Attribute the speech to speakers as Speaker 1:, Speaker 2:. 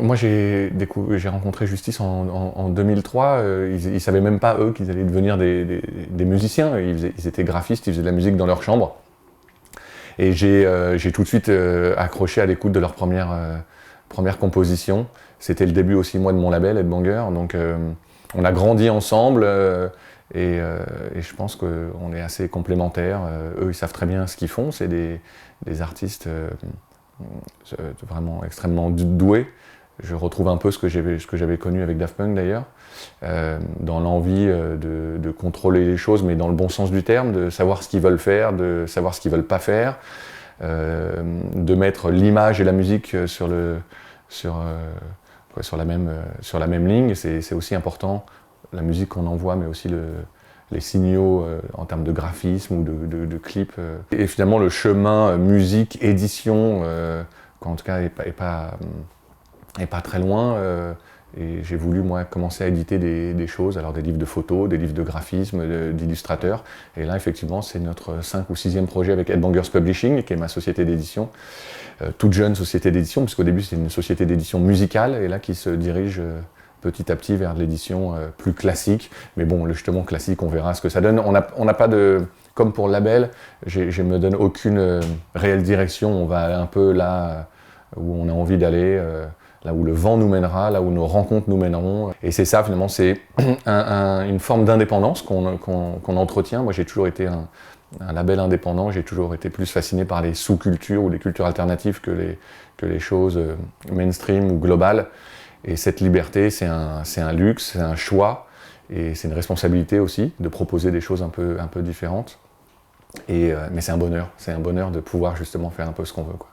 Speaker 1: Moi, j'ai rencontré Justice en 2003. Ils savaient même pas, eux, qu'ils allaient devenir des musiciens. Ils étaient graphistes, ils faisaient de la musique dans leur chambre. Et j'ai tout de suite accroché à l'écoute de leur première composition. C'était le début aussi, moi, de mon label, Headbanger. Donc, on a grandi ensemble. Et je pense qu'on est assez complémentaires. Eux, ils savent très bien ce qu'ils font. C'est des artistes vraiment extrêmement doués. Je retrouve un peu ce que j'avais connu avec Daft Punk d'ailleurs, dans l'envie de contrôler les choses, mais dans le bon sens du terme, de savoir ce qu'ils veulent faire, de savoir ce qu'ils veulent pas faire, de mettre l'image et la musique sur la même ligne. C'est aussi important, la musique qu'on envoie, mais aussi les signaux en termes de graphisme ou de clips. Et finalement, le chemin musique, édition, en tout cas, est pas très loin. Et j'ai voulu, moi, commencer à éditer des choses, alors des livres de photos, des livres de graphisme, d'illustrateurs. Et là, effectivement, c'est notre 5e ou 6e projet avec Headbangers Publishing, qui est ma société d'édition, toute jeune société d'édition, puisqu'au début, c'était une société d'édition musicale, et là, qui se dirige petit à petit vers l'édition plus classique. Mais bon, justement, classique, on verra ce que ça donne. On n'a pas de... Comme pour le label, je me donne aucune réelle direction. On va un peu là où on a envie d'aller, là où le vent nous mènera, là où nos rencontres nous mèneront. Et c'est ça, finalement, c'est une forme d'indépendance qu'on entretient. Moi, j'ai toujours été un label indépendant, j'ai toujours été plus fasciné par les sous-cultures ou les cultures alternatives que les choses mainstream ou globales. Et cette liberté, c'est un luxe, c'est un choix, et c'est une responsabilité aussi de proposer des choses un peu différentes. Mais c'est un bonheur de pouvoir justement faire un peu ce qu'on veut, quoi.